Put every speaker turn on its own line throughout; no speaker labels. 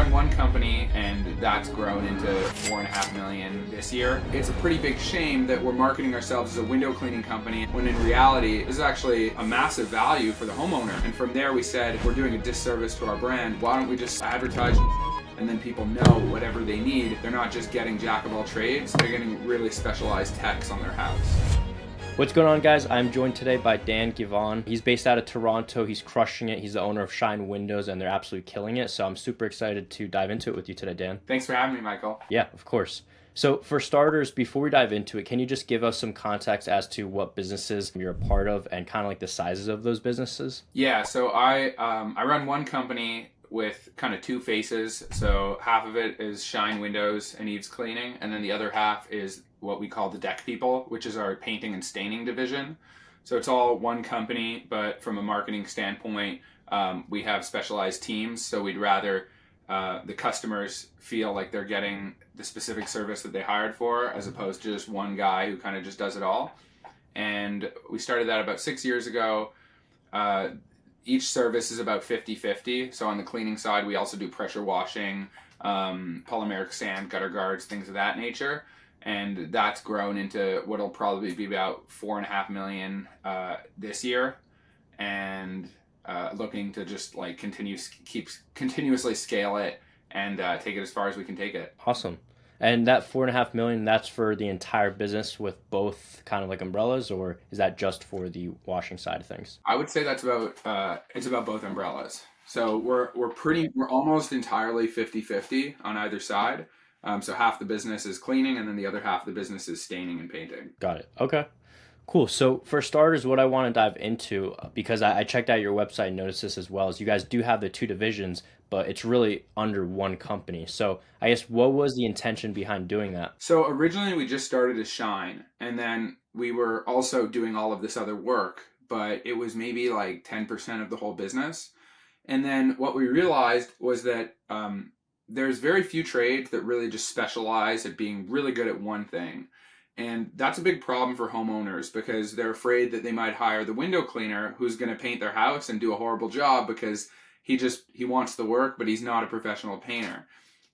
run one company and that's grown into 4.5 million this year. It's a pretty big shame that we're marketing ourselves as a window cleaning company when in reality this is actually a massive value for the homeowner. And from there we said, if we're doing a disservice to our brand, why don't we just advertise and then people know whatever they need. They're not just getting jack of all trades, they're getting really specialized techs on their house.
What's going on, guys? I'm joined today by Dan Givon. He's based out of Toronto. He's crushing it. He's the owner of Shine Windows, and they're absolutely killing it. So I'm super excited to dive into it with you today, Dan.
Thanks for having me, Michael.
Yeah, of course. So for starters, before we dive into it, can you just give us some context as to what businesses you're a part of and kind of like the sizes of those businesses?
Yeah, so I run one company with kind of two faces. So half of it is Shine Windows and Eaves Cleaning, and then the other half is what we call the Deck People, which is our painting and staining division. So it's all one company, but from a marketing standpoint, we have specialized teams. So we'd rather the customers feel like they're getting the specific service that they hired for, as opposed to just one guy who kind of just does it all. And we started that about 6 years ago. Each service is about 50-50. So on the cleaning side, we also do pressure washing, polymeric sand, gutter guards, things of that nature. And that's grown into what'll probably be about 4.5 million this year, and looking to just like continuously scale it and take it as far as we can take it.
Awesome. And that 4.5 million, that's for the entire business with both kind of like umbrellas, or is that just for the washing side of things?
I would say that's about it's about both umbrellas. So we're almost entirely 50-50 on either side. So half the business is cleaning, and then the other half of the business is staining and painting.
Got it. Okay. Cool. So for starters, what I want to dive into, because I checked out your website and noticed this as well, is you guys do have the two divisions, but it's really under one company. So I guess what was the intention behind doing that?
So originally we just started as Shine, and then we were also doing all of this other work, but it was maybe like 10% of the whole business. And then what we realized was that there's very few trades that really just specialize at being really good at one thing. And that's a big problem for homeowners because they're afraid that they might hire the window cleaner who's going to paint their house and do a horrible job because he wants the work, but he's not a professional painter.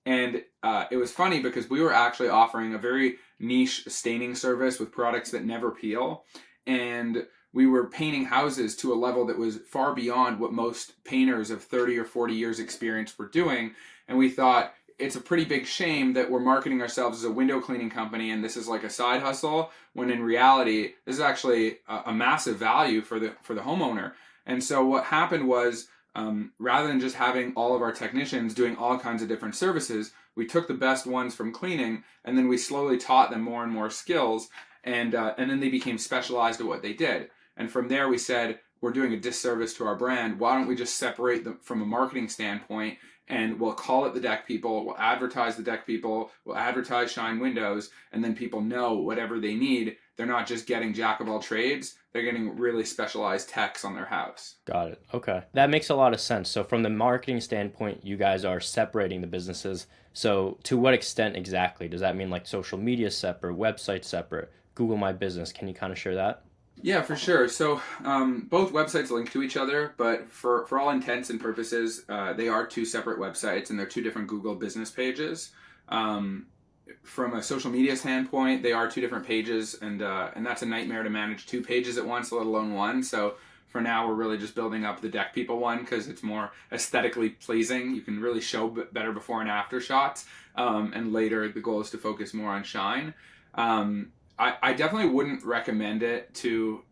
And it was funny because we were actually offering a very niche staining service with products that never peel. And we were painting houses to a level that was far beyond what most painters of 30 or 40 years experience were doing. And we thought, it's a pretty big shame that we're marketing ourselves as a window cleaning company and this is like a side hustle, when in reality, this is actually a massive value for the homeowner. And so what happened was, rather than just having all of our technicians doing all kinds of different services, we took the best ones from cleaning and then we slowly taught them more and more skills, and then they became specialized at what they did. And from there we said, we're doing a disservice to our brand. Why don't we just separate them from a marketing standpoint, and we'll call it the Deck People, we'll advertise the Deck People, we'll advertise Shine Windows, and then people know whatever they need. They're not just getting jack of all trades, they're getting really specialized techs on their house.
Got it. Okay. That makes a lot of sense. So from the marketing standpoint, you guys are separating the businesses. So to what extent exactly? Does that mean like social media separate, website separate, Google My Business? Can you kind of share that?
Yeah, for sure. So both websites link to each other, but for all intents and purposes, they are two separate websites and they're two different Google business pages. From a social media standpoint, they are two different pages, and that's a nightmare to manage two pages at once, let alone one. So for now, we're really just building up the Deck People one because it's more aesthetically pleasing. You can really show better before and after shots, and later the goal is to focus more on Shine. I definitely wouldn't recommend it to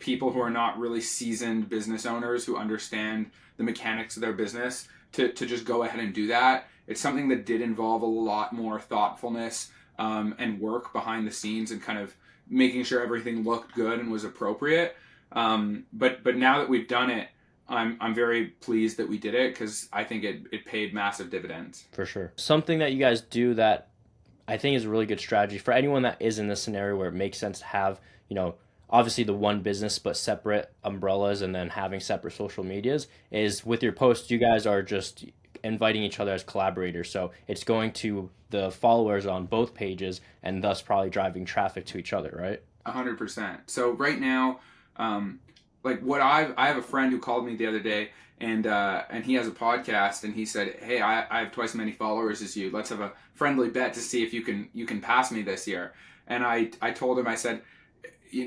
people who are not really seasoned business owners who understand the mechanics of their business to just go ahead and do that. It's something that did involve a lot more thoughtfulness and work behind the scenes and kind of making sure everything looked good and was appropriate. But now that we've done it, I'm very pleased that we did it because I think it paid massive dividends.
For sure. Something that you guys do that I think is a really good strategy for anyone that is in this scenario where it makes sense to have, obviously the one business, but separate umbrellas and then having separate social medias, is with your posts, you guys are just inviting each other as collaborators. So it's going to the followers on both pages and thus probably driving traffic to each other, right?
100%. So right now, like what I have a friend who called me the other day, and he has a podcast, and he said, hey, I have twice as many followers as you. Let's have a friendly bet to see if you can pass me this year. And I told him, I said,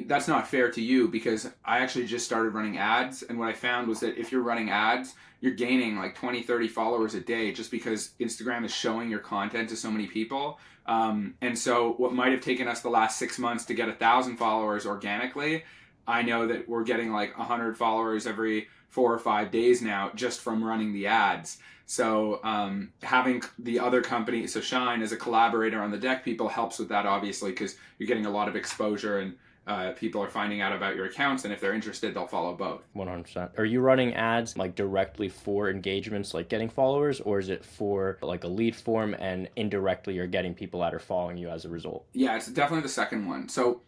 that's not fair to you, because I actually just started running ads, and what I found was that if you're running ads, you're gaining like 20, 30 followers a day just because Instagram is showing your content to so many people. And so what might have taken us the last 6 months to get 1,000 followers organically, I know that we're getting like 100 followers every 4 or 5 days now just from running the ads. So having the other company, so Shine as a collaborator on the Deck People, helps with that, obviously, because you're getting a lot of exposure, and people are finding out about your accounts, and if they're interested, they'll follow both.
100%. Are you running ads like directly for engagements, like getting followers, or is it for like a lead form and indirectly you're getting people that are following you as a result?
Yeah, it's definitely the second one. So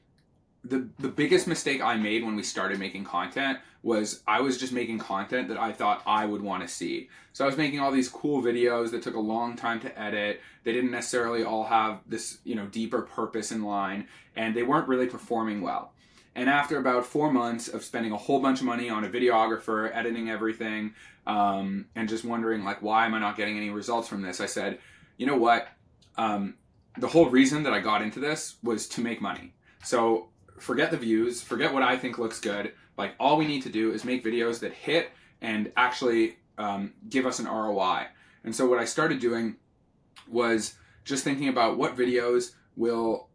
the biggest mistake I made when we started making content was I was just making content that I thought I would want to see. So I was making all these cool videos that took a long time to edit. They didn't necessarily all have this, deeper purpose in line, and they weren't really performing well. And after about 4 months of spending a whole bunch of money on a videographer, editing everything, and just wondering like, why am I not getting any results from this? I said, you know what? The whole reason that I got into this was to make money. So forget the views, forget what I think looks good. Like, all we need to do is make videos that hit and actually give us an ROI. And so what I started doing was just thinking about what videos will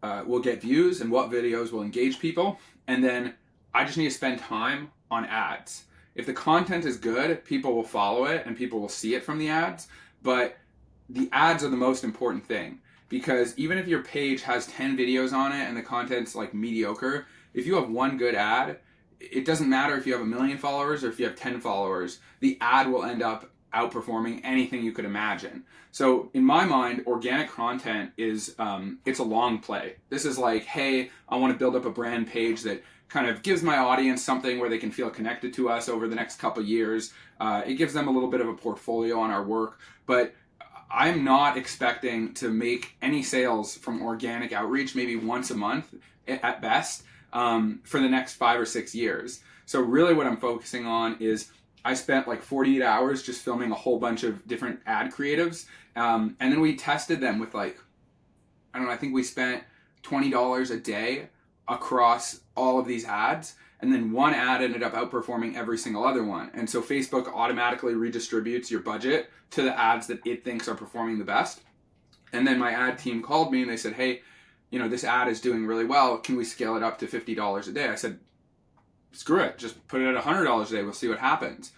get views and what videos will engage people, and then I just need to spend time on ads. If the content is good, people will follow it and people will see it from the ads, but the ads are the most important thing, because even if your page has 10 videos on it and the content's like mediocre, if you have one good ad, it doesn't matter if you have 1 million followers or if you have 10 followers, the ad will end up outperforming anything you could imagine. So in my mind, organic content is, it's a long play. This is like, hey, I want to build up a brand page that kind of gives my audience something where they can feel connected to us over the next couple years. It gives them a little bit of a portfolio on our work, but I'm not expecting to make any sales from organic outreach, maybe once a month at best, for the next 5 or 6 years. So really what I'm focusing on is, I spent like 48 hours just filming a whole bunch of different ad creatives. And then we tested them with like, I don't know, I think we spent $20 a day across all of these ads. And then one ad ended up outperforming every single other one. And so Facebook automatically redistributes your budget to the ads that it thinks are performing the best. And then my ad team called me and they said, hey, this ad is doing really well. Can we scale it up to $50 a day? I said, screw it. Just put it at $100 a day. We'll see what happens.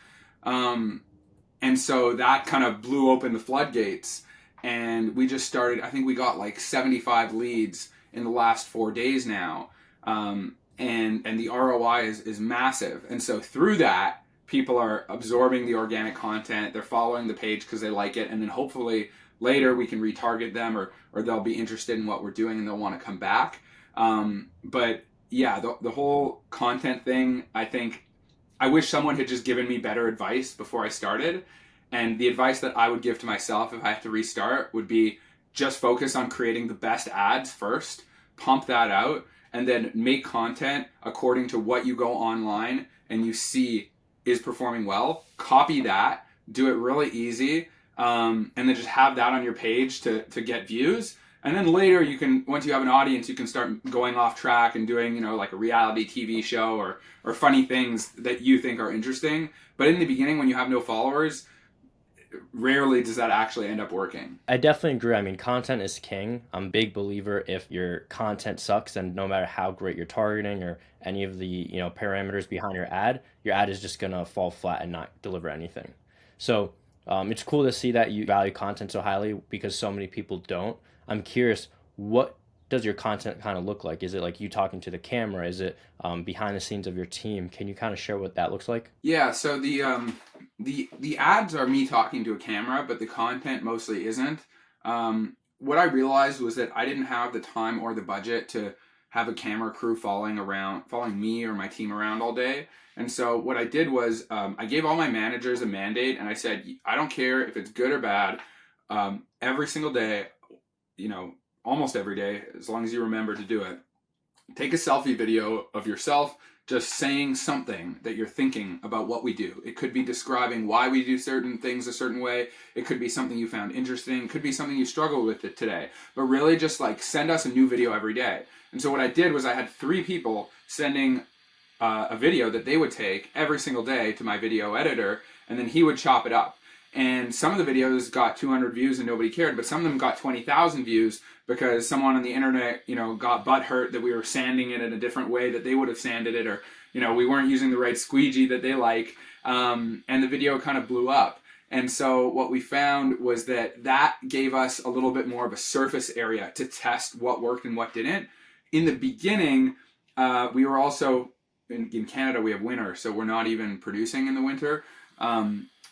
And so that kind of blew open the floodgates. And we just started, I think we got like 75 leads in the last 4 days now. And the ROI is massive. And so through that, people are absorbing the organic content. They're following the page because they like it. And then hopefully later we can retarget them, or they'll be interested in what we're doing and they'll want to come back. But yeah, the whole content thing, I wish someone had just given me better advice before I started. And the advice that I would give to myself if I had to restart would be, just focus on creating the best ads first, pump that out, and then make content according to what you go online and you see is performing well. Copy that, do it really easy, and then just have that on your page to get views. And then later you can, once you have an audience, you can start going off track and doing, like a reality TV show or funny things that you think are interesting. But in the beginning, when you have no followers, rarely does that actually end up working.
I definitely agree. I mean, content is king. I'm a big believer, if your content sucks, and no matter how great you're targeting or any of the, parameters behind your ad is just gonna fall flat and not deliver anything. So it's cool to see that you value content so highly, because so many people don't. I'm curious, what does your content kind of look like? Is it like you talking to the camera? Is it behind the scenes of your team? Can you kind of share what that looks like?
Yeah, so the ads are me talking to a camera, but the content mostly isn't. What I realized was that I didn't have the time or the budget to have a camera crew following me or my team around all day. And so what I did was, I gave all my managers a mandate, and I said, I don't care if it's good or bad, every single day, almost every day, as long as you remember to do it, take a selfie video of yourself just saying something that you're thinking about what we do. It could be describing why we do certain things a certain way. It could be something you found interesting. It could be something you struggled with it today. But really just like send us a new video every day. And so what I did was I had 3 people sending a video that they would take every single day to my video editor, and then he would chop it up. And some of the videos got 200 views and nobody cared, but some of them got 20,000 views because someone on the internet, got butthurt that we were sanding it in a different way that they would have sanded it, or, we weren't using the right squeegee that they like, and the video kind of blew up. And so what we found was that gave us a little bit more of a surface area to test what worked and what didn't. In the beginning, we were also, in Canada, we have winter, so we're not even producing in the winter.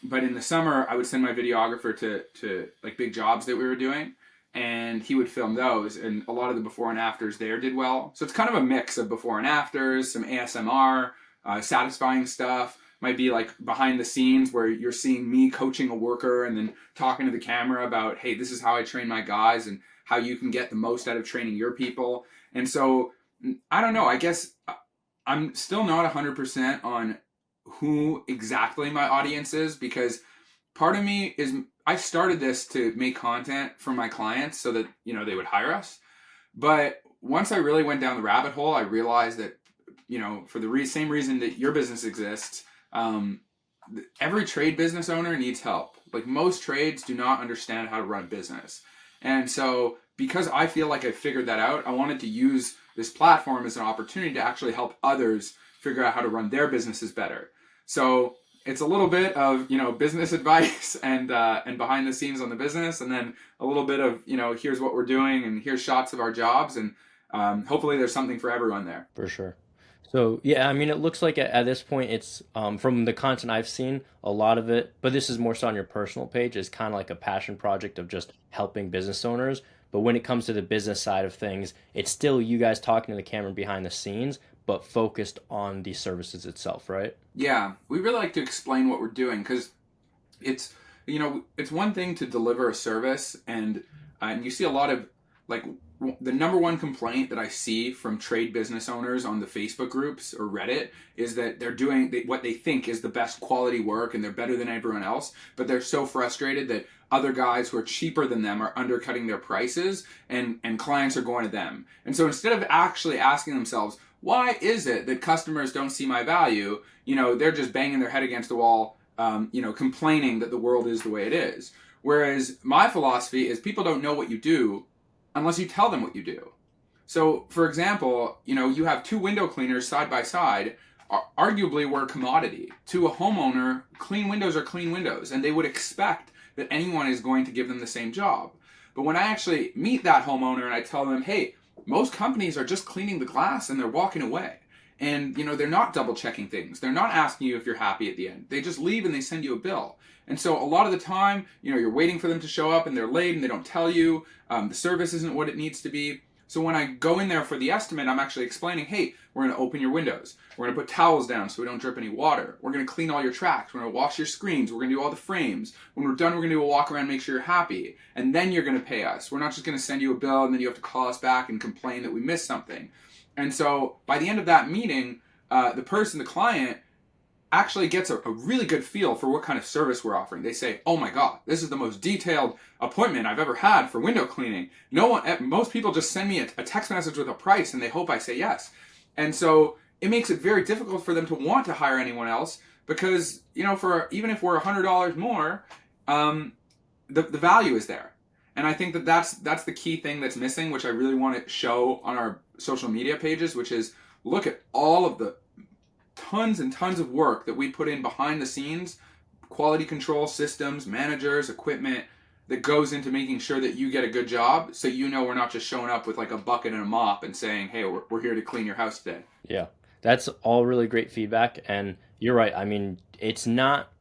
But in the summer, I would send my videographer to like big jobs that we were doing, and he would film those, and a lot of the before and afters there did well. So it's kind of a mix of before and afters, some ASMR, satisfying stuff. Might be like behind the scenes where you're seeing me coaching a worker and then talking to the camera about, hey, this is how I train my guys and how you can get the most out of training your people. And so, I don't know, I guess I'm still not 100% on who exactly my audience is, because part of me is, I started this to make content for my clients so that, they would hire us. But once I really went down the rabbit hole, I realized that, for the same reason that your business exists, every trade business owner needs help. Like, most trades do not understand how to run a business. And so because I feel like I figured that out, I wanted to use this platform as an opportunity to actually help others figure out how to run their businesses better. So it's a little bit of, business advice and behind the scenes on the business, and then a little bit of, here's what we're doing and here's shots of our jobs, and hopefully there's something for everyone there.
For sure. So yeah, I mean, it looks like at this point, it's from the content I've seen, a lot of it, but this is more so on your personal page, is kind of like a passion project of just helping business owners. But when it comes to the business side of things, it's still you guys talking to the camera behind the scenes, but focused on the services itself, right?
Yeah, we really like to explain what we're doing, because it's, it's one thing to deliver a service, and you see a lot of, like, the number one complaint that I see from trade business owners on the Facebook groups or Reddit is that they're doing what they think is the best quality work and they're better than everyone else, but they're so frustrated that other guys who are cheaper than them are undercutting their prices, and clients are going to them. And so instead of actually asking themselves, why is it that customers don't see my value, they're just banging their head against the wall, complaining that the world is the way it is. Whereas my philosophy is, people don't know what you do unless you tell them what you do. So, for example, you have 2 window cleaners side by side. Arguably, we're a commodity. To a homeowner, clean windows are clean windows, and they would expect that anyone is going to give them the same job. But when I actually meet that homeowner and I tell them, hey, most companies are just cleaning the glass and they're walking away. And, they're not double checking things. They're not asking you if you're happy at the end. They just leave and they send you a bill. And so a lot of the time, you're waiting for them to show up and they're late and they don't tell you. The service isn't what it needs to be. So when I go in there for the estimate, I'm actually explaining, hey, we're going to open your windows. We're going to put towels down so we don't drip any water. We're going to clean all your tracks. We're going to wash your screens. We're going to do all the frames. When we're done, we're going to do a walk around, make sure you're happy. And then you're going to pay us. We're not just going to send you a bill and then you have to call us back and complain that we missed something. And so by the end of that meeting, the client, actually gets a really good feel for what kind of service we're offering. They say, oh my God, this is the most detailed appointment I've ever had for window cleaning. Most people just send me a text message with a price and they hope I say yes. And so it makes it very difficult for them to want to hire anyone else, because, even if we're $100 more, the value is there. And I think that's the key thing that's missing, which I really want to show on our social media pages, which is, look at all of the tons and tons of work that we put in behind the scenes, quality control systems, managers, equipment, that goes into making sure that you get a good job, so we're not just showing up with like a bucket and a mop and saying, hey, we're here to clean your house today.
Yeah, that's all really great feedback. And you're right. I mean, it's not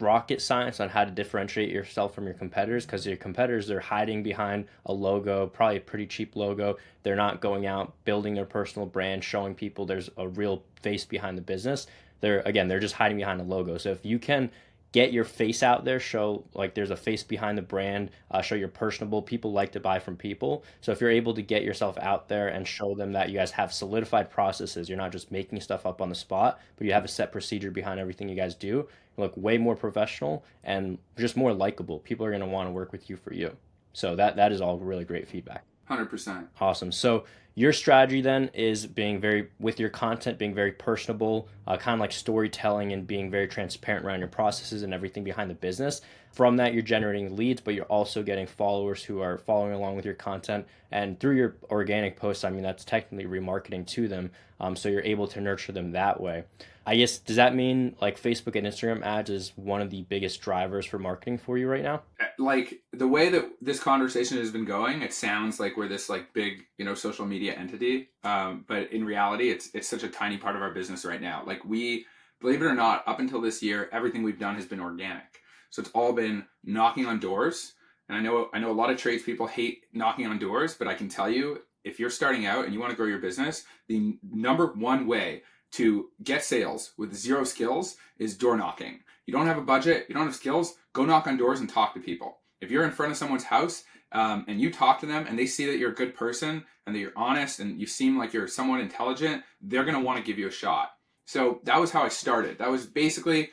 rocket science on how to differentiate yourself from your competitors, because your competitors, they're hiding behind a logo, probably a pretty cheap logo. They're not going out building their personal brand, showing people there's a real face behind the business. They're just hiding behind a logo. So if you can get your face out there, show like there's a face behind the brand, show you're personable. People like to buy from people. So if you're able to get yourself out there and show them that you guys have solidified processes, you're not just making stuff up on the spot, but you have a set procedure behind everything you guys do, you look way more professional and just more likable. People are going to want to work with you for you. So that is all really great feedback.
100%.
Awesome. So your strategy then is being very, with your content, being very personable, kind of like storytelling and being very transparent around your processes and everything behind the business. From that, you're generating leads, but you're also getting followers who are following along with your content. And through your organic posts, I mean, that's technically remarketing to them. So you're able to nurture them that way. I guess, does that mean like Facebook and Instagram ads is one of the biggest drivers for marketing for you right now?
Like the way that this conversation has been going, it sounds like we're this like big, social media entity. But in reality, it's such a tiny part of our business right now. Like we, believe it or not, up until this year, everything we've done has been organic. So it's all been knocking on doors. And I know a lot of tradespeople hate knocking on doors, but I can tell you, if you're starting out and you want to grow your business, the number one way to get sales with zero skills is door knocking. You don't have a budget, you don't have skills, go knock on doors and talk to people. If you're in front of someone's house and you talk to them and they see that you're a good person and that you're honest and you seem like you're somewhat intelligent, they're going to want to give you a shot. So that was how I started. That was basically,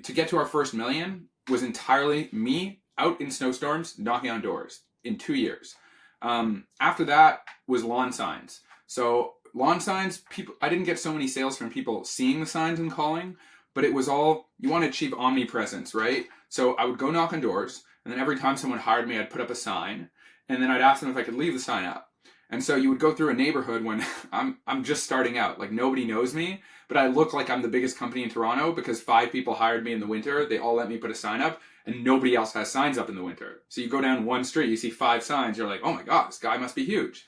to get to our first million was entirely me out in snowstorms knocking on doors in 2 years. After that was lawn signs. So lawn signs, I didn't get so many sales from people seeing the signs and calling, but it was all, you want to achieve omnipresence, right? So I would go knock on doors, and then every time someone hired me, I'd put up a sign, and then I'd ask them if I could leave the sign up. And so you would go through a neighborhood when I'm just starting out, like nobody knows me, but I look like I'm the biggest company in Toronto because 5 people hired me in the winter. They all let me put a sign up, and nobody else has signs up in the winter. So you go down one street, you see 5 signs, you're like, oh my God, this guy must be huge.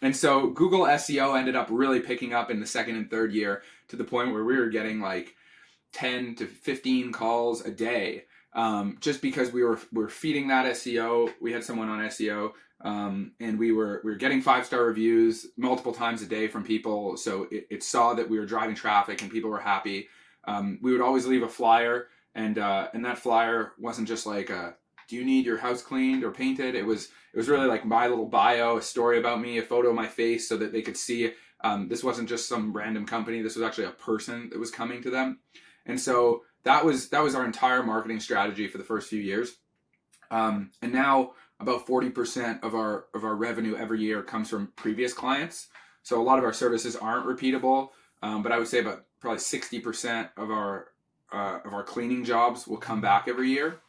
And so Google SEO ended up really picking up in the second and third year to the point where we were getting like 10 to 15 calls a day, just because we were feeding that SEO. We had someone on SEO, and we were getting 5-star reviews multiple times a day from people. So it saw that we were driving traffic and people were happy. We would always leave a flyer, and that flyer wasn't just like do you need your house cleaned or painted? It was really like my little bio, a story about me, a photo of my face, so that they could see this wasn't just some random company. This was actually a person that was coming to them. And so that was our entire marketing strategy for the first few years. And now about 40% of our revenue every year comes from previous clients. So a lot of our services aren't repeatable, but I would say about probably 60% of our cleaning jobs will come back every year,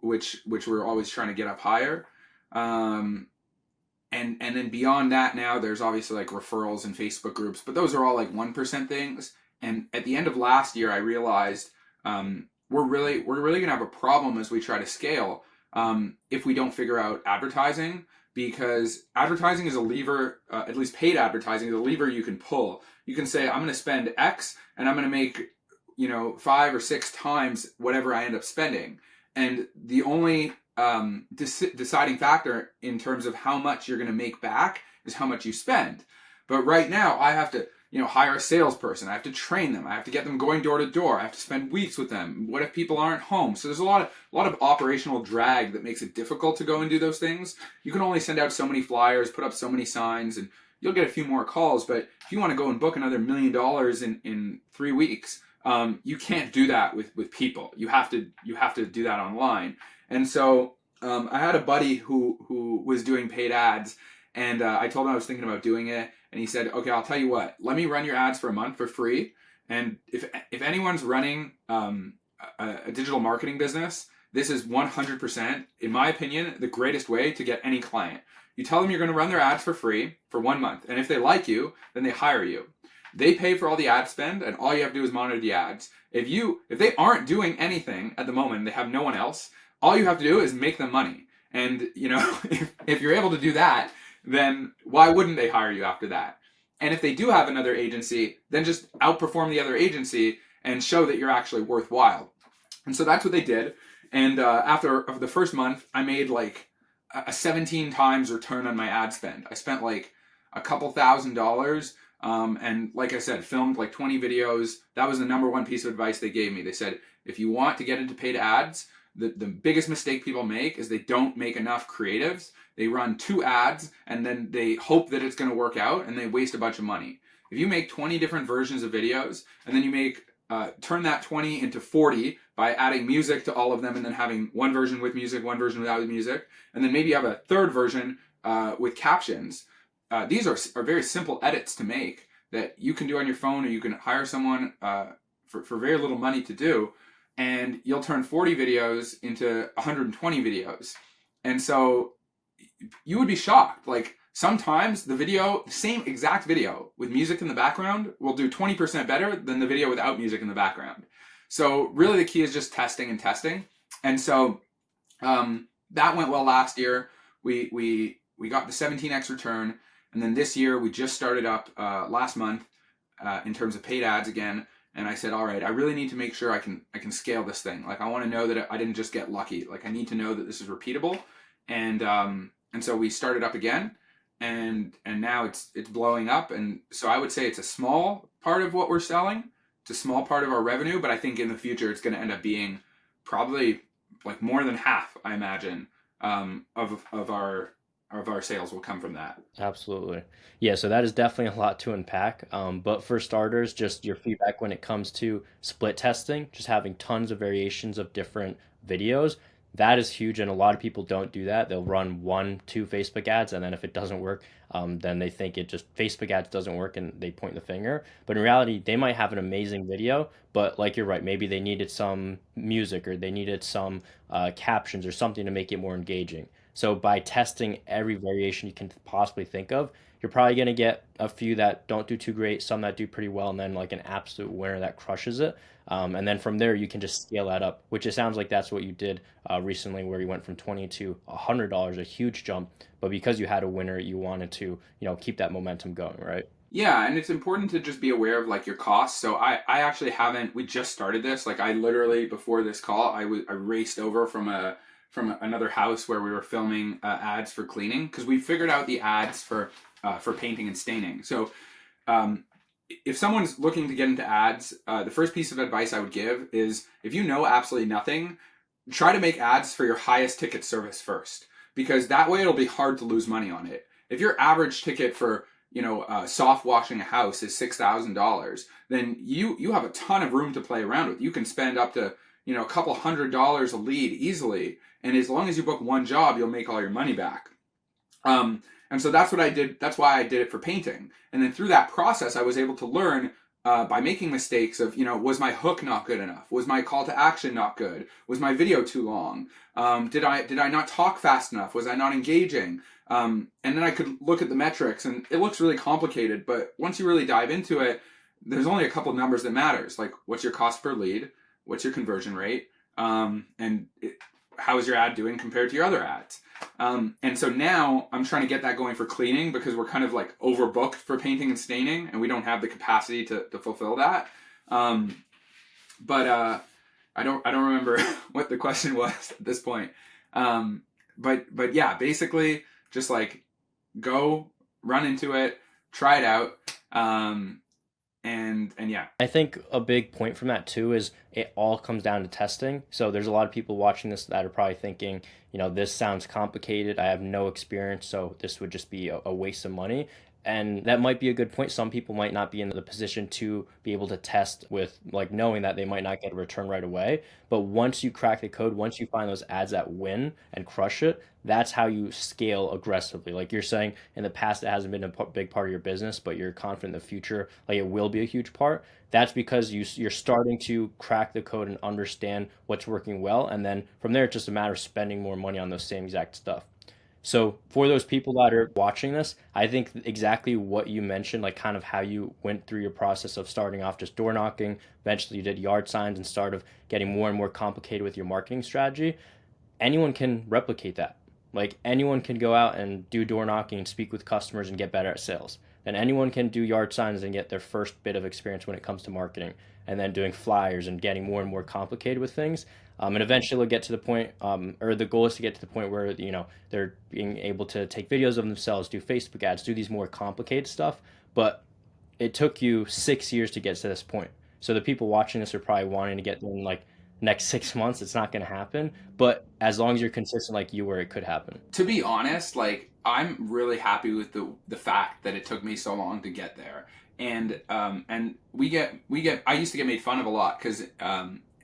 which we're always trying to get up higher. And then beyond that, now there's obviously like referrals and Facebook groups, but those are all like 1% things. And at the end of last year, I realized we're really gonna have a problem as we try to scale if we don't figure out advertising, because advertising is a lever, at least paid advertising is a lever you can pull. You can say, I'm gonna spend X and I'm gonna make 5 or 6 times whatever I end up spending. And the only deciding factor in terms of how much you're going to make back is how much you spend. But right now, I have to hire a salesperson. I have to train them. I have to get them going door to door. I have to spend weeks with them. What if people aren't home? So there's a lot of operational drag that makes it difficult to go and do those things. You can only send out so many flyers, put up so many signs, and you'll get a few more calls. But if you want to go and book another $1 million in 3 weeks, you can't do that with people. You have to do that online. And so I had a buddy who was doing paid ads, and I told him I was thinking about doing it, and he said, okay, I'll tell you what, let me run your ads for a month for free. And if anyone's running a digital marketing business, this is 100%, in my opinion, the greatest way to get any client. You tell them you're going to run their ads for free for 1 month, and if they like you, then they hire you. They pay for all the ad spend, and all you have to do is monitor the ads. If they aren't doing anything at the moment, they have no one else, all you have to do is make them money. And if you're able to do that, then why wouldn't they hire you after that? And if they do have another agency, then just outperform the other agency and show that you're actually worthwhile. And so that's what they did. And after the first month, I made like a 17 times return on my ad spend. I spent like a couple $1,000s. And like I said, filmed like 20 videos. That was the number one piece of advice they gave me. They said, if you want to get into paid ads, the biggest mistake people make is they don't make enough creatives. They run 2 ads and then they hope that it's going to work out and they waste a bunch of money. If you make 20 different versions of videos and then you make turn that 20 into 40 by adding music to all of them and then having one version with music, one version without music, and then maybe you have a third version with captions. These are very simple edits to make that you can do on your phone, or you can hire someone for very little money to do, and you'll turn 40 videos into 120 videos. And so you would be shocked. Like sometimes the video, same exact video with music in the background, will do 20% better than the video without music in the background. So really the key is just testing and testing. And so that went well last year. We got the 17x return. And then this year we just started up last month in terms of paid ads again. And I said, all right, I really need to make sure I can scale this thing. Like I want to know that I didn't just get lucky. Like I need to know that this is repeatable. And so we started up again, and now it's blowing up. And so I would say it's a small part of what we're selling. It's a small part of our revenue, but I think in the future it's going to end up being probably like more than half, I imagine, of our sales will come from that.
Absolutely. Yeah, so that is definitely a lot to unpack. But for starters, just your feedback when it comes to split testing, just having tons of variations of different videos, that is huge. And a lot of people don't do that. They'll run 1, 2 Facebook ads, and then if it doesn't work, then they think it just Facebook ads doesn't work and they point the finger. But in reality, they might have an amazing video, but like you're right, maybe they needed some music or they needed some captions or something to make it more engaging. So by testing every variation you can possibly think of, you're probably going to get a few that don't do too great, some that do pretty well, and then like an absolute winner that crushes it. And then from there, you can just scale that up, which it sounds like that's what you did recently, where you went from 20 to $100, a huge jump. But because you had a winner, you wanted to, keep that momentum going, right?
Yeah, and it's important to just be aware of like your costs. So I actually haven't. We just started this. Like I literally before this call, I raced over from another house where we were filming ads for cleaning because we figured out the ads for painting and staining. So um, if someone's looking to get into ads, the first piece of advice I would give is if you know absolutely nothing, try to make ads for your highest ticket service first, because that way it'll be hard to lose money on it. If your average ticket for soft washing a house is $6,000, then you have a ton of room to play around with. You can spend up to a couple $100 a lead easily, and as long as you book one job, you'll make all your money back. And so that's what I did. That's why I did it for painting. And then through that process, I was able to learn by making mistakes of, was my hook not good enough? Was my call to action not good? Was my video too long? Did I not talk fast enough? Was I not engaging? And then I could look at the metrics, and it looks really complicated, but once you really dive into it, there's only a couple of numbers that matters. Like what's your cost per lead? What's your conversion rate? How is your ad doing compared to your other ads? And so now I'm trying to get that going for cleaning because we're kind of like overbooked for painting and staining, and we don't have the capacity to fulfill that. But I don't remember what the question was at this point. But yeah, basically just like go run into it, try it out. And yeah.
I think a big point from that too is it all comes down to testing. So there's a lot of people watching this that are probably thinking, this sounds complicated. I have no experience, so this would just be a waste of money. And that might be a good point. Some people might not be in the position to be able to test with like knowing that they might not get a return right away. But once you crack the code, once you find those ads that win and crush it, that's how you scale aggressively. Like you're saying in the past, it hasn't been a big part of your business, but you're confident in the future, like it will be a huge part. That's because you're starting to crack the code and understand what's working well. And then from there, it's just a matter of spending more money on those same exact stuff. So for those people that are watching this, I think exactly what you mentioned, like kind of how you went through your process of starting off just door knocking, eventually you did yard signs and started getting more and more complicated with your marketing strategy. Anyone can replicate that. Like anyone can go out and do door knocking and speak with customers and get better at sales. And anyone can do yard signs and get their first bit of experience when it comes to marketing, and then doing flyers and getting more and more complicated with things. And eventually they'll get to the point, or the goal is to get to the point where, they're being able to take videos of themselves, do Facebook ads, do these more complicated stuff. But it took you 6 years to get to this point. So the people watching this are probably wanting to get in like next 6 months, it's not going to happen. But as long as you're consistent like you were, it could happen.
To be honest, like I'm really happy with the fact that it took me so long to get there. And we get I used to get made fun of a lot because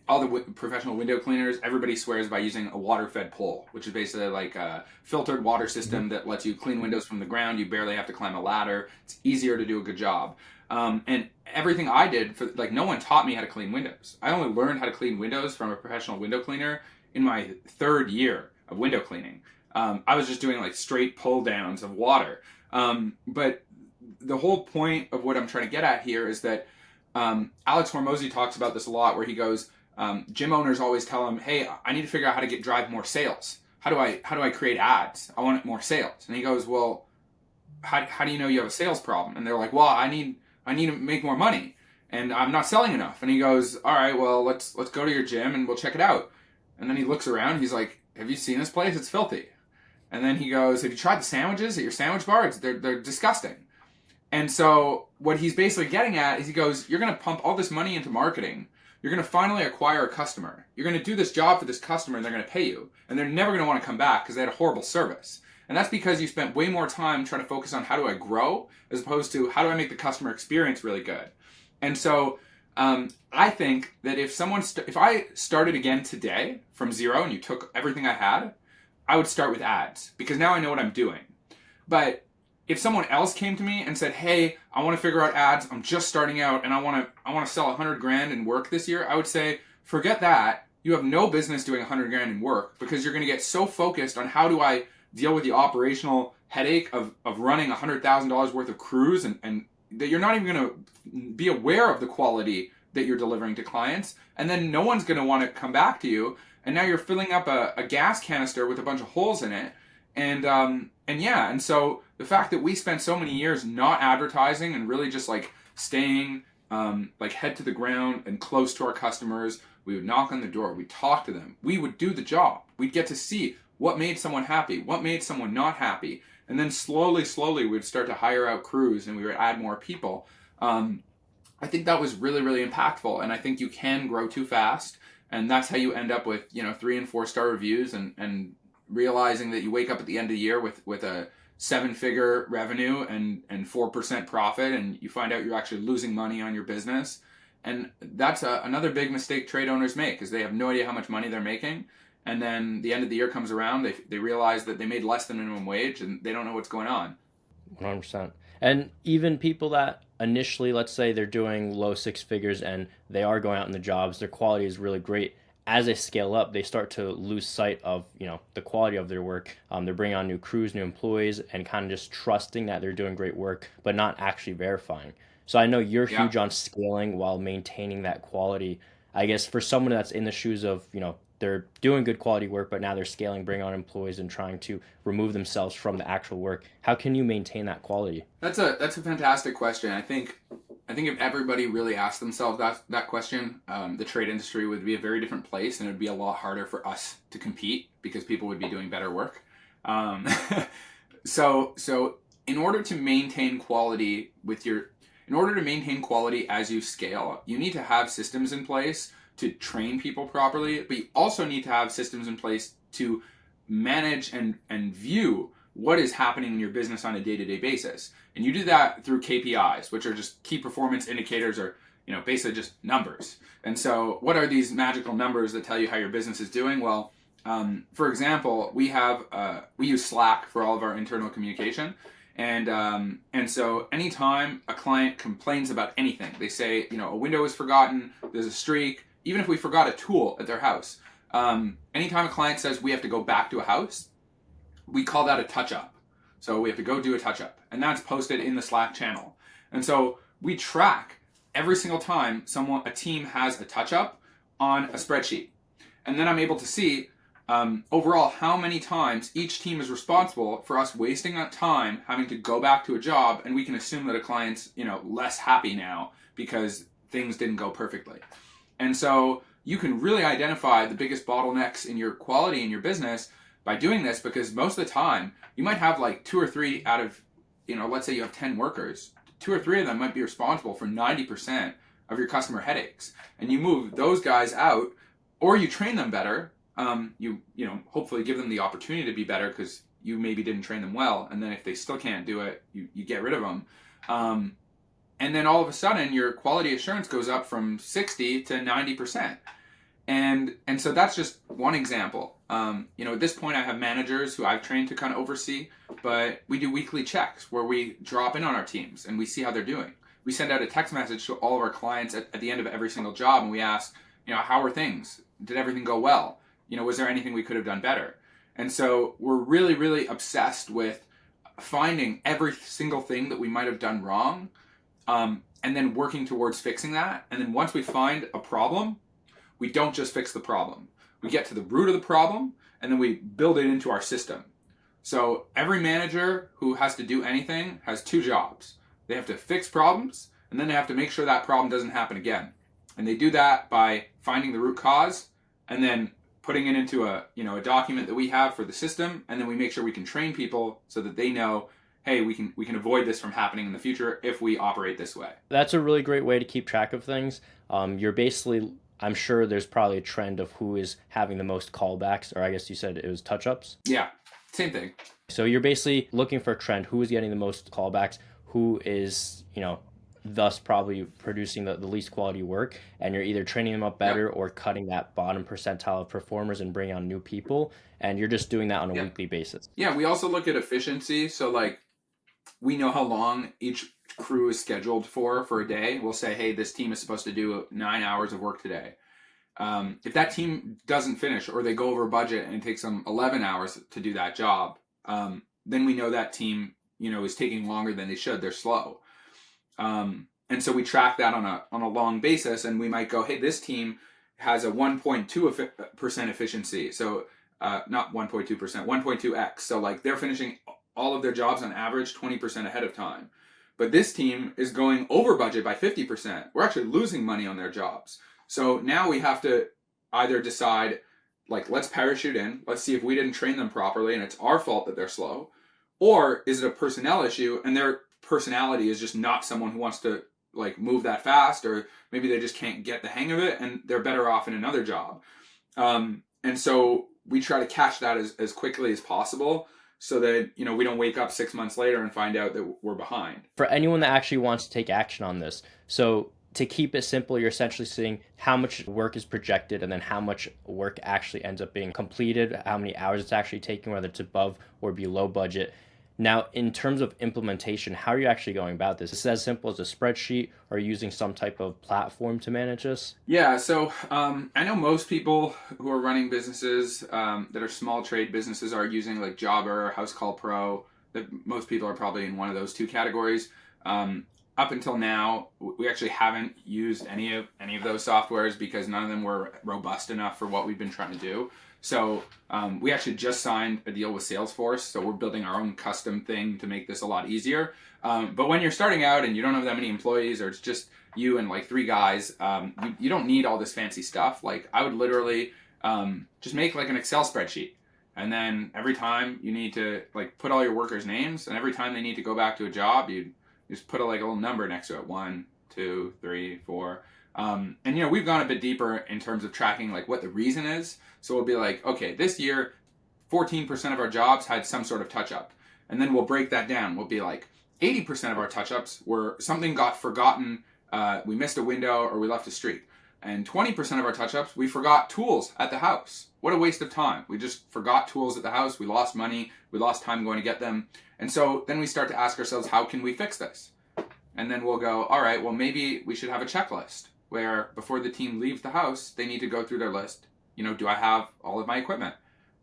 all the professional window cleaners, everybody swears by using a water fed pole, which is basically like a filtered water
Mhm.
system that lets you clean windows from the ground. You barely have to climb a ladder. It's easier to do a good job. And everything I did for like no one taught me how to clean windows. I only learned how to clean windows from a professional window cleaner in my third year of window cleaning. I was just doing like straight pull downs of water. But the whole point of what I'm trying to get at here is that Alex Hormozy talks about this a lot, where he goes, gym owners always tell him, "Hey, I need to figure out how to drive more sales. How do I create ads? I want more sales." And he goes, "Well, how do you know you have a sales problem?" And they're like, "Well, I need to make more money, and I'm not selling enough." And he goes, "All right, well, let's go to your gym and we'll check it out." And then he looks around. He's like, "Have you seen this place? It's filthy." And then he goes, "Have you tried the sandwiches at your sandwich bar? They're disgusting." And so what he's basically getting at is he goes, "You're going to pump all this money into marketing. You're going to finally acquire a customer. You're going to do this job for this customer and they're going to pay you. And they're never going to want to come back because they had a horrible service. And that's because you spent way more time trying to focus on how do I grow as opposed to how do I make the customer experience really good." And so I think that if I started again today from zero and you took everything I had, I would start with ads because now I know what I'm doing. But if someone else came to me and said, "Hey, I want to figure out ads. I'm just starting out and I want to sell 100 grand in work this year," I would say, "Forget that. You have no business doing 100 grand in work because you're going to get so focused on how do I deal with the operational headache of running $100,000 worth of crews and that you're not even going to be aware of the quality that you're delivering to clients. And then no one's going to want to come back to you. And now you're filling up a gas canister with a bunch of holes in it. And yeah, and so the fact that we spent so many years not advertising and really just like staying like head to the ground and close to our customers, we would knock on the door, we'd talk to them, we would do the job, we'd get to see what made someone happy, what made someone not happy, and then slowly we'd start to hire out crews and we would add more people. I think that was really, really impactful, and I think you can grow too fast, and that's how you end up with 3 and 4 star reviews and realizing that you wake up at the end of the year with a 7-figure revenue and 4% profit, and you find out you're actually losing money on your business. And that's another big mistake trade owners make, is they have no idea how much money they're making, and then the end of the year comes around, they realize that they made less than minimum wage and they don't know what's going on.
100%. And even people that initially, let's say they're doing low 6 figures and they are going out in the jobs, their quality is really great. As they scale up, they start to lose sight of the quality of their work. They're bringing on new crews, new employees, and kind of just trusting that they're doing great work, but not actually verifying. So I know you're
Yeah.
huge on scaling while maintaining that quality. I guess for someone that's in the shoes of they're doing good quality work, but now they're scaling, bringing on employees, and trying to remove themselves from the actual work. How can you maintain that quality?
That's a fantastic question. I think if everybody really asked themselves that question, the trade industry would be a very different place, and it would be a lot harder for us to compete because people would be doing better work. Um, so in order to maintain quality in order to maintain quality as you scale, you need to have systems in place to train people properly, but you also need to have systems in place to manage and view what is happening in your business on a day-to-day basis. And you do that through KPIs, which are just key performance indicators, or basically just numbers. And so what are these magical numbers that tell you how your business is doing? Well, for example, we use Slack for all of our internal communication. And so anytime a client complains about anything, they say, a window is forgotten, there's a streak, even if we forgot a tool at their house, anytime a client says we have to go back to a house, we call that a touch up. So we have to go do a touch up, and that's posted in the Slack channel. And so we track every single time a team has a touch up on a spreadsheet. And then I'm able to see overall how many times each team is responsible for us wasting that time having to go back to a job, and we can assume that a client's less happy now because things didn't go perfectly. And so you can really identify the biggest bottlenecks in your quality in your business by doing this, because most of the time you might have like 2 or 3 out of, let's say you have 10 workers, 2 or 3 of them might be responsible for 90% of your customer headaches. And you move those guys out or you train them better. Hopefully give them the opportunity to be better because you maybe didn't train them well, and then if they still can't do it, you get rid of them. And then all of a sudden, your quality assurance goes up from 60 to 90%. And so that's just one example. At this point, I have managers who I've trained to kind of oversee, but we do weekly checks where we drop in on our teams and we see how they're doing. We send out a text message to all of our clients at the end of every single job, and we ask, how are things? Did everything go well? Was there anything we could have done better? And so we're really, really obsessed with finding every single thing that we might have done wrong, and then working towards fixing that. And then once we find a problem, we don't just fix the problem. We get to the root of the problem, and then we build it into our system. So every manager who has to do anything has two jobs. They have to fix problems, and then they have to make sure that problem doesn't happen again. And they do that by finding the root cause and then putting it into a document that we have for the system, and then we make sure we can train people so that they know, hey, we can avoid this from happening in the future if we operate this way.
That's a really great way to keep track of things. You're basically, I'm sure there's probably a trend of who is having the most callbacks, or I guess you said it was touch-ups.
Yeah, same thing.
So you're basically looking for a trend, who is getting the most callbacks, who is, thus probably producing the least quality work, and you're either training them up better or cutting that bottom percentile of performers and bringing on new people, and you're just doing that on a weekly basis.
Yeah, we also look at efficiency. So we know how long each crew is scheduled for a day. We'll say, hey, this team is supposed to do 9 hours of work today. If that team doesn't finish, or they go over budget and it takes them 11 hours to do that job, then we know that team, is taking longer than they should. They're slow. And so we track that on a long basis, and we might go, hey, this team has a 1.2% efficiency. So not 1.2%, 1.2x. So they're finishing all of their jobs on average 20% ahead of time. But this team is going over budget by 50%. We're actually losing money on their jobs. So now we have to either decide, let's parachute in, let's see if we didn't train them properly and it's our fault that they're slow, or is it a personnel issue and their personality is just not someone who wants to move that fast, or maybe they just can't get the hang of it and they're better off in another job. And so we try to catch that as quickly as possible, so that we don't wake up 6 months later and find out that we're behind.
For anyone that actually wants to take action on this, so to keep it simple, you're essentially seeing how much work is projected and then how much work actually ends up being completed, how many hours it's actually taking, whether it's above or below budget. Now, in terms of implementation, how are you actually going about this? Is it as simple as a spreadsheet, or are you using some type of platform to manage this?
Yeah, so I know most people who are running businesses that are small trade businesses are using Jobber, House Call Pro. That most people are probably in one of those two categories. Up until now, we actually haven't used any of those softwares because none of them were robust enough for what we've been trying to do. So we actually just signed a deal with Salesforce, so we're building our own custom thing to make this a lot easier. But when you're starting out and you don't have that many employees, or it's just you and 3 guys, you don't need all this fancy stuff. I would literally just make an Excel spreadsheet. And then every time you need to put all your workers' names, and every time they need to go back to a job, you just put a little number next to it, 1, 2, 3, 4. And we've gone a bit deeper in terms of tracking what the reason is. So we'll be okay, this year 14% of our jobs had some sort of touch-up. And then we'll break that down. We'll be 80% of our touch-ups were something got forgotten, we missed a window, or we left a streak. And 20% of our touch-ups, we forgot tools at the house. What a waste of time. We just forgot tools at the house. We lost money. We lost time going to get them. And so then we start to ask ourselves, how can we fix this? And then we'll go, all right, well, maybe we should have a checklist where before the team leaves the house, they need to go through their list. Do I have all of my equipment?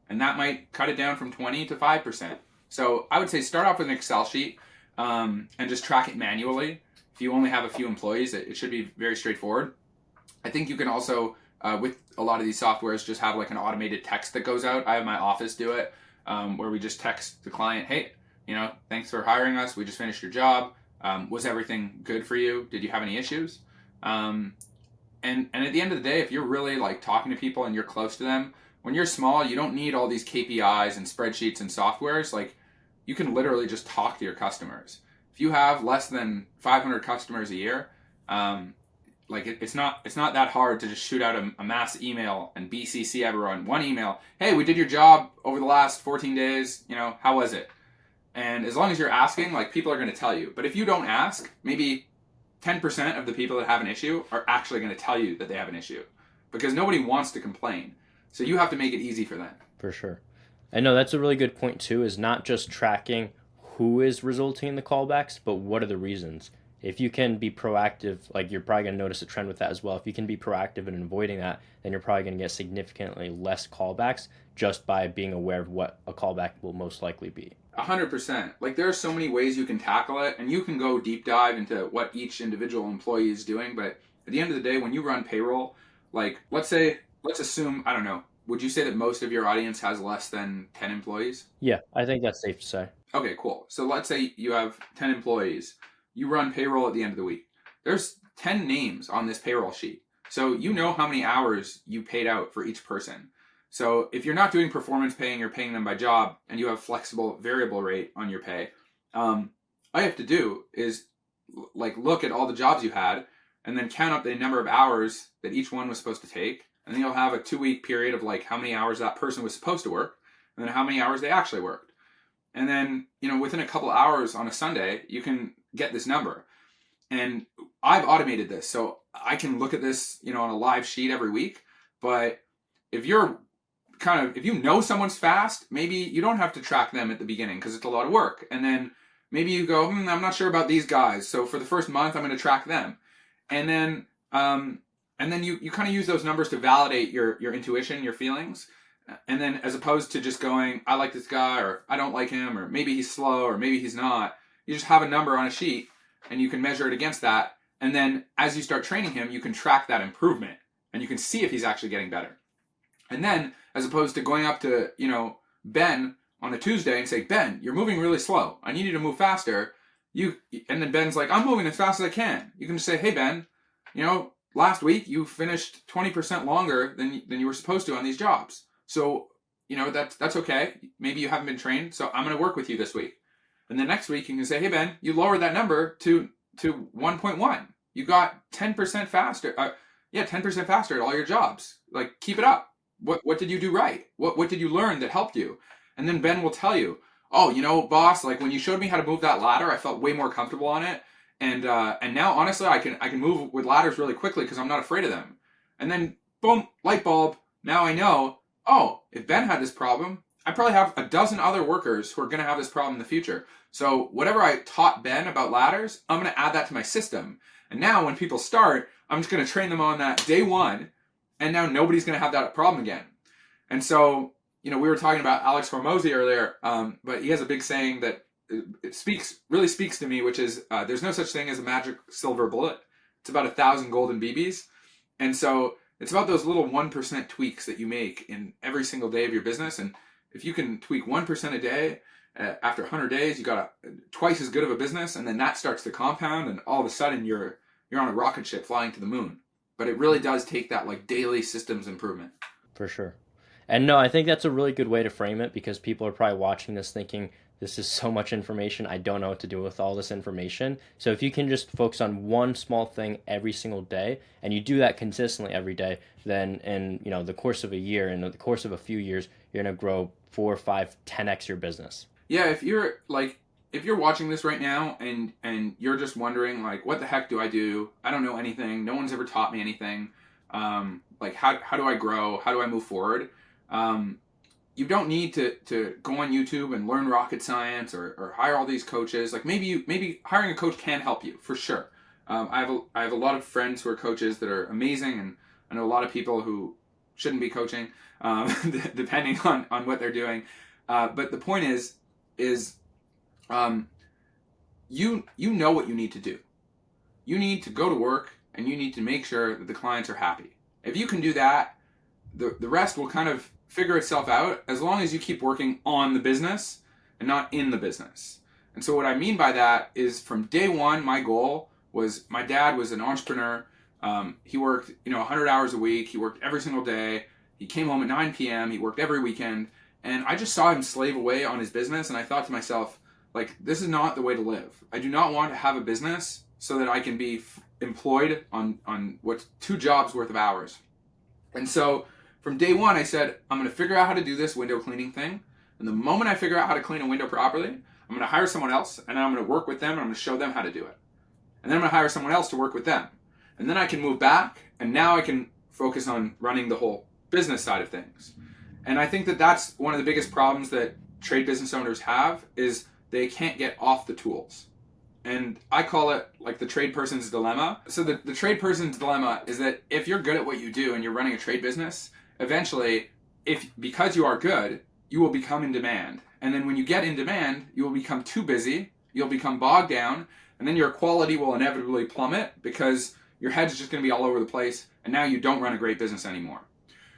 And that might cut it down from 20 to 5%. So I would say start off with an Excel sheet and just track it manually. If you only have a few employees, it should be very straightforward. I think you can also, with a lot of these softwares, just have an automated text that goes out. I have my office do it, where we just text the client, hey, thanks for hiring us. We just finished your job. Was everything good for you? Did you have any issues? And at the end of the day, if you're really talking to people and you're close to them, when you're small, you don't need all these KPIs and spreadsheets and softwares. You can literally just talk to your customers. If you have less than 500 customers a year, like it's not that hard to just shoot out a mass email and BCC everyone. One email, hey, we did your job over the last 14 days. How was it? And as long as you're asking, like, people are going to tell you. But if you don't ask, maybe 10% of the people that have an issue are actually going to tell you that they have an issue, because nobody wants to complain. So you have to make it easy for them.
For sure. I know that's a really good point too, is not just tracking who is resulting in the callbacks, but what are the reasons. If you can be proactive, like you're probably going to notice a trend with that as well. If you can be proactive in avoiding that, then you're probably going to get significantly less callbacks just by being aware of what a callback will most likely be.
100%. Like, there are so many ways you can tackle it, and you can go deep dive into what each individual employee is doing. But at the end of the day, when you run payroll, like, let's assume, I don't know, would you say that most of your audience has less than 10 employees?
Yeah, I think that's safe to say.
Okay, cool. So let's say you have 10 employees. You run payroll at the end of the week. There's 10 names on this payroll sheet. So you know how many hours you paid out for each person. So if you're not doing performance pay and you're paying them by job, and you have flexible variable rate on your pay, all you have to do is like look at all the jobs you had and then count up the number of hours that each one was supposed to take. And then you'll have a 2-week period of like how many hours that person was supposed to work and then how many hours they actually worked. And then, within a couple hours on a Sunday, you can get this number. And I've automated this, so I can look at this, on a live sheet every week. But if you know someone's fast, maybe you don't have to track them at the beginning because it's a lot of work. And then maybe you go, I'm not sure about these guys. So for the first month, I'm going to track them. And then you kind of use those numbers to validate your intuition, your feelings. And then as opposed to just going, I like this guy, or I don't like him, or maybe he's slow, or maybe he's not, you just have a number on a sheet and you can measure it against that. And then as you start training him, you can track that improvement and you can see if he's actually getting better. And then as opposed to going up to, Ben on a Tuesday and say, Ben, you're moving really slow. I need you to move faster. And then Ben's like, I'm moving as fast as I can. You can just say, hey, Ben, last week you finished 20% longer than you were supposed to on these jobs. So, that's okay. Maybe you haven't been trained, so I'm going to work with you this week. And then next week you can say, hey, Ben, you lowered that number to 1.1. You got 10% faster. 10% faster at all your jobs. Like, keep it up. What did you do right? What did you learn that helped you? And then Ben will tell you, oh, boss, like when you showed me how to move that ladder, I felt way more comfortable on it. And now, honestly, I can move with ladders really quickly because I'm not afraid of them. And then, boom, light bulb. Now I know, if Ben had this problem, I probably have a dozen other workers who are going to have this problem in the future. So whatever I taught Ben about ladders, I'm going to add that to my system. And now when people start, I'm just going to train them on that day one. And now nobody's going to have that problem again. And so, we were talking about Alex Hormozy earlier, but he has a big saying that really speaks to me, which is there's no such thing as a magic silver bullet. It's about 1,000 golden BBs. And so it's about those little 1% tweaks that you make in every single day of your business. And if you can tweak 1% a day, after 100 days, you got twice as good of a business. And then that starts to compound. And all of a sudden you're on a rocket ship flying to the moon. But it really does take that like daily systems improvement.
For sure. And no, I think that's a really good way to frame it, because people are probably watching this thinking, this is so much information. I don't know what to do with all this information. So if you can just focus on one small thing every single day, and you do that consistently every day, then in the course of a year, in the course of a few years, you're going to grow 4, 5, 10x your business.
Yeah, if you're watching this right now and you're just wondering like, what the heck do I do? I don't know anything. No one's ever taught me anything. Like how do I grow? How do I move forward? You don't need to go on YouTube and learn rocket science or hire all these coaches. Like maybe hiring a coach can help you for sure. I have a lot of friends who are coaches that are amazing, and I know a lot of people who shouldn't be coaching, depending on what they're doing. But the point is you know what you need to do. You need to go to work and you need to make sure that the clients are happy. If you can do that, the rest will kind of figure itself out, as long as you keep working on the business and not in the business. And so what I mean by that is, from day one, my goal was, my dad was an entrepreneur. He worked 100 hours a week. He worked every single day. He came home at 9 p.m. He worked every weekend. And I just saw him slave away on his business, and I thought to myself, like, this is not the way to live. I do not want to have a business so that I can be employed on what's 2 jobs worth of hours. And so from day one, I said, I'm going to figure out how to do this window cleaning thing. And the moment I figure out how to clean a window properly, I'm going to hire someone else, and I'm going to work with them, and I'm going to show them how to do it. And then I'm going to hire someone else to work with them. And then I can move back, and now I can focus on running the whole business side of things. And I think that that's one of the biggest problems that trade business owners have, is they can't get off the tools. And I call it like the trade person's dilemma. So the trade person's dilemma is that if you're good at what you do and you're running a trade business, eventually, because you are good, you will become in demand. And then when you get in demand, you will become too busy, you'll become bogged down, and then your quality will inevitably plummet because your head's just going to be all over the place, and now you don't run a great business anymore.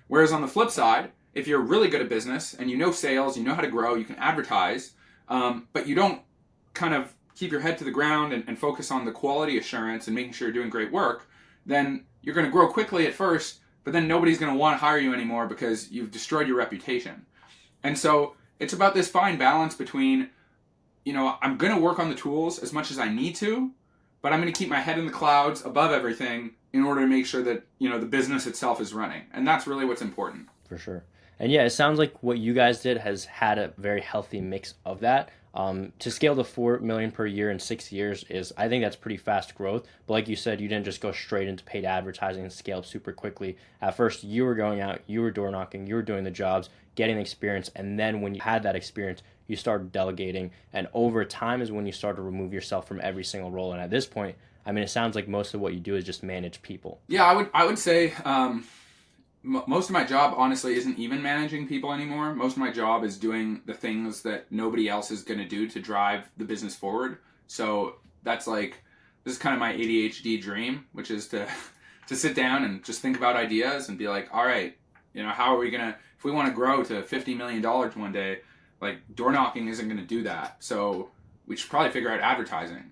Whereas on the flip side, if you're really good at business and you know sales, you know how to grow, you can advertise, but you don't kind of keep your head to the ground and focus on the quality assurance and making sure you're doing great work, then you're going to grow quickly at first, but then nobody's going to want to hire you anymore because you've destroyed your reputation. And so it's about this fine balance between, I'm going to work on the tools as much as I need to, but I'm going to keep my head in the clouds above everything in order to make sure that, the business itself is running. And that's really what's important.
For sure. And yeah, it sounds like what you guys did has had a very healthy mix of that. To scale to 4 million per year in 6 years I think that's pretty fast growth. But like you said, you didn't just go straight into paid advertising and scale up super quickly. At first, you were going out, you were door knocking, you were doing the jobs, getting the experience. And then when you had that experience, you started delegating. And over time is when you start to remove yourself from every single role. And at this point, it sounds like most of what you do is just manage people.
Yeah, I would say most of my job, honestly, isn't even managing people anymore. Most of my job is doing the things that nobody else is going to do to drive the business forward. So this is kind of my ADHD dream, which is to sit down and just think about ideas and be like, all right, how are we going to, if we want to grow to $50 million one day, like door knocking isn't going to do that. So we should probably figure out advertising.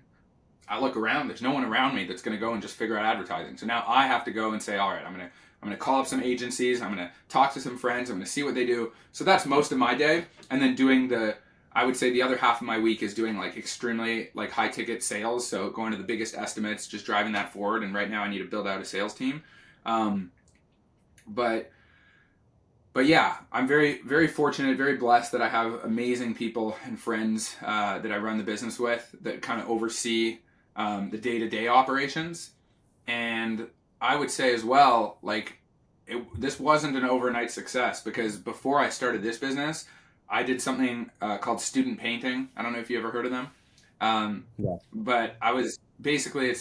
I look around, there's no one around me that's going to go and just figure out advertising. So now I have to go and say, all right, I'm going to call up some agencies, I'm going to talk to some friends, I'm going to see what they do. So that's most of my day. And then doing I would say the other half of my week is doing extremely high ticket sales. So going to the biggest estimates, just driving that forward. And right now I need to build out a sales team. But yeah, I'm very, very fortunate, very blessed that I have amazing people and friends that I run the business with that kind of oversee the day-to-day operations. And I would say as well, this wasn't an overnight success, because before I started this business, I did something called student painting. I don't know if you ever heard of them.
Yeah.
But I was basically,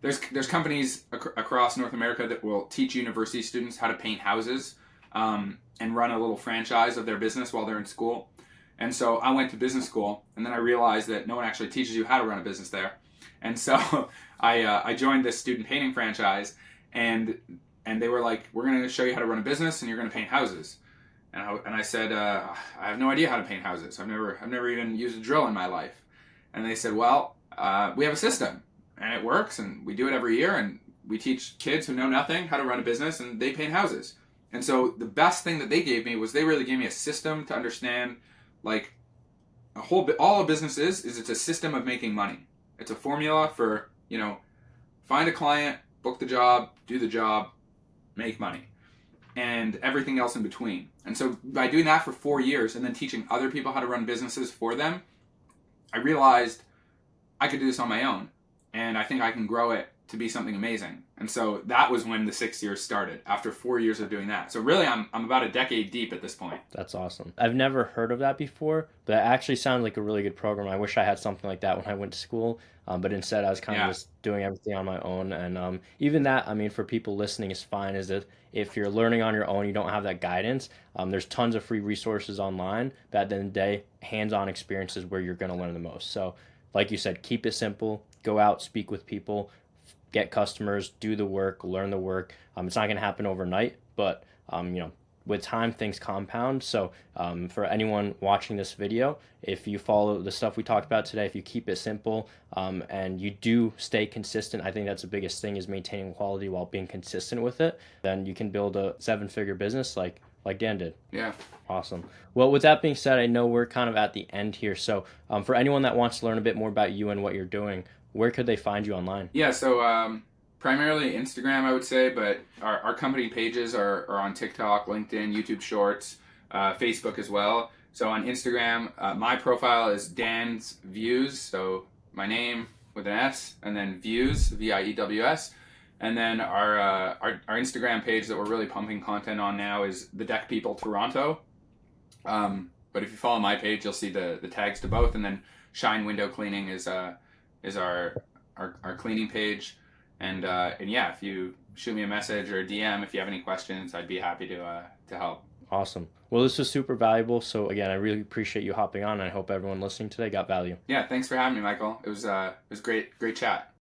there's companies across North America that will teach university students how to paint houses and run a little franchise of their business while they're in school. And so I went to business school, and then I realized that no one actually teaches you how to run a business there. And so I joined this student painting franchise, and they were like, we're going to show you how to run a business, and you're going to paint houses. And I said, I have no idea how to paint houses. I've never even used a drill in my life. And they said, well, we have a system, and it works, and we do it every year, and we teach kids who know nothing how to run a business, and they paint houses. And so the best thing that they gave me was they really gave me a system to understand, all a business is it's a system of making money. It's a formula for, find a client, book the job, do the job, make money, and everything else in between. And so by doing that for 4 years and then teaching other people how to run businesses for them, I realized I could do this on my own, and I think I can grow it to be something amazing. And so that was when the 6 years started, after 4 years of doing that. So really, I'm about a decade deep at this point.
That's awesome. I've never heard of that before, but it actually sounds like a really good program. I wish I had something like that when I went to school, but instead I was kind of just doing everything on my own. And even that, for people listening, is fine. Is that if you're learning on your own, you don't have that guidance, there's tons of free resources online, but at the end of the day, hands-on experience is where you're going to learn the most. So like you said, keep it simple, go out, speak with people, get customers, do the work, learn the work. It's not going to happen overnight, but with time, things compound. So for anyone watching this video, if you follow the stuff we talked about today, if you keep it simple and you do stay consistent, I think that's the biggest thing, is maintaining quality while being consistent with it, then you can build a 7-figure business like Dan did.
Yeah.
Awesome. Well, with that being said, I know we're kind of at the end here. So for anyone that wants to learn a bit more about you and what you're doing, where could they find you online?
Yeah, so primarily Instagram, I would say, but our company pages are on TikTok, LinkedIn, YouTube Shorts, Facebook as well. So on Instagram, my profile is Dan's Views, so my name with an S, and then Views, Views. And then our Instagram page that we're really pumping content on now is The Deck People Toronto. But if you follow my page, you'll see the tags to both. And then Shine Window Cleaning is our cleaning page. And yeah, if you shoot me a message or a DM if you have any questions, I'd be happy to help.
Awesome. Well, this was super valuable. So again, I really appreciate you hopping on. And I hope everyone listening today got value.
Yeah, thanks for having me, Michael. It was great chat.